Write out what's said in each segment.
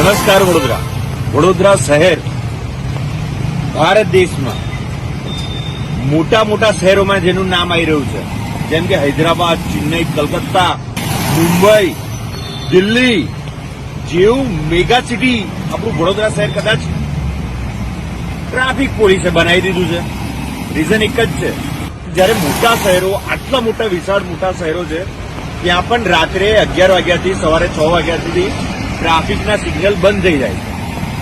નમસ્કાર વડોદરા શહેર ભારત દેશમાં મોટા મોટા શહેરોમાં જેનું નામ આવી રહ્યું છે, જેમ કે હૈદરાબાદ, ચેન્નઈ, કલકત્તા, મુંબઈ, દિલ્હી જેવું મેગા સિટી આપણું વડોદરા શહેર કદાચ ટ્રાફિક પોલીસે બનાવી દીધું છે. રીઝન એક જ છે, જયારે મોટા શહેરો, આટલા મોટા વિશાળ મોટા શહેરો છે, ત્યાં પણ રાત્રે 11 વાગ્યાથી સવારે 6 વાગ્યા સુધી ટ્રાફિકના સિગ્નલ બંધ થઈ જાય છે.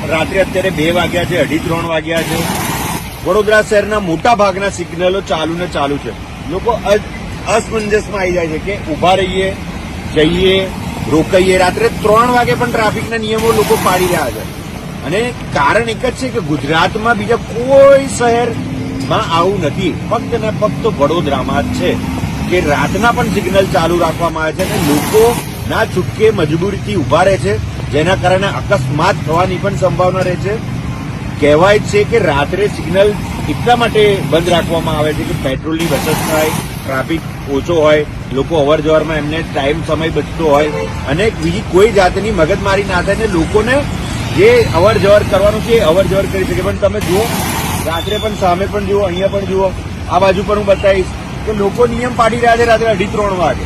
રાત્રે અત્યારે 2 વાગ્યા છે, 2:30 વાગ્યા છે. વડોદરા શહેરના મોટા ભાગના સિગ્નલો ચાલુ ને ચાલુ છે. લોકો અસમંજસમાં આવી જાય છે કે ઉભા રહીએ, જઈએ, રોકાઈએ. રાત્રે 3 વાગે પણ ટ્રાફિકના નિયમો લોકો પાડી રહ્યા છે. અને કારણ એક જ છે કે ગુજરાતમાં બીજા કોઈ શહેરમાં આવું નથી, ફક્ત ને ફક્ત વડોદરામાં જ છે કે રાતના પણ સિગ્નલ ચાલુ રાખવામાં આવે છે અને લોકો ના છૂટકે મજબૂરીથી ઉભા રહે છે, જેના કારણે અકસ્માત થવાની પણ સંભાવના રહે છે. કહેવાય છે કે રાત્રે સિગ્નલ એટલા માટે બંધ રાખવામાં આવે છે કે પેટ્રોલની બચત થાય, ટ્રાફિક ઓછો હોય, લોકો અવરજવરમાં એમને ટાઈમ સમય બચતો હોય અને બીજી કોઈ જાતની મગજમારી ના થાય ને લોકોને જે અવરજવર કરવાનું છે એ અવરજવર કરી શકે. પણ તમે જુઓ, રાત્રે પણ સામે પણ જુઓ, અહીંયા પણ જુઓ, આ બાજુ પણ હું બતાવીશ કે લોકો નિયમ પાડી રહ્યા છે રાત્રે 2:30 વાગે.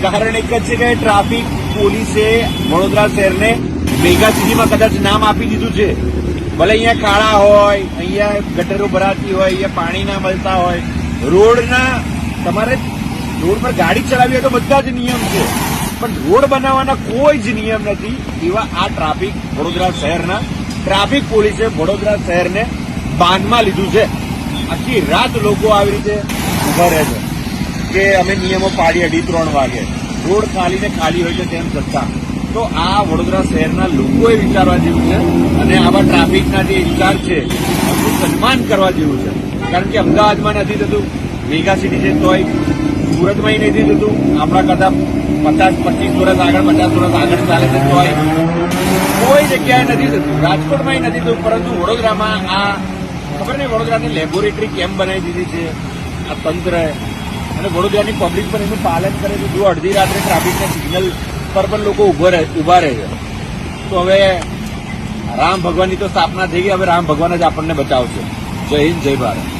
કારણ એક જ છે કે ટ્રાફિક પોલીસે વડોદરા શહેરને મેગા સિટીમાં કદાચ નામ આપી દીધું છે. ભલે અહીંયા ખાડા હોય, અહીંયા ગટરો ભરાતી હોય, અહીંયા પાણી ના મળતા હોય, તમારે રોડ પર ગાડી ચલાવી હોય તો બધા જ નિયમ છે, પણ રોડ બનાવવાના કોઈ જ નિયમ નથી. એવા આ ટ્રાફિક વડોદરા શહેરના ટ્રાફિક પોલીસે વડોદરા શહેરને બાનમાં લીધું છે. આખી રાત લોકો આવી રીતે ઉભા રહે છે કે અમે નિયમો પાડીએ 2:30 વાગે, રોડ ખાલી ને ખાલી હોય છે તેમ છતાં. તો આ વડોદરા શહેરના લોકોએ વિચારવા જેવું છે અને આવા ટ્રાફિકના જે ઇન્ચાર્જ છે એમનું સન્માન કરવા જેવું છે. કારણ કે અમદાવાદમાં નથી થતું, મેગા સિટી છે તોય, સુરતમાં નથી થતું, આપણા કરતા 25 વર્ષ આગળ, 50 વર્ષ આગળ ચાલે છે તોય કોઈ જગ્યાએ નથી થતું, રાજકોટમાં નથી થતું. પરંતુ વડોદરામાં આ ખબર નહીં વડોદરાની લેબોરેટરી કેમ બનાવી દીધી છે આ તંત્રએ, અને વડોદરાની પબ્લિક પણ એનું પાલન કરે છે. જો અડધી રાત્રે ટ્રાફિકના સિગ્નલ પર પણ લોકો ઉભા રહે છે. તો હવે રામ ભગવાનની તો સ્થાપના થઈ ગઈ, હવે રામ ભગવાન જ આપણને બચાવશે. જય હિન્દ, જય ભારત.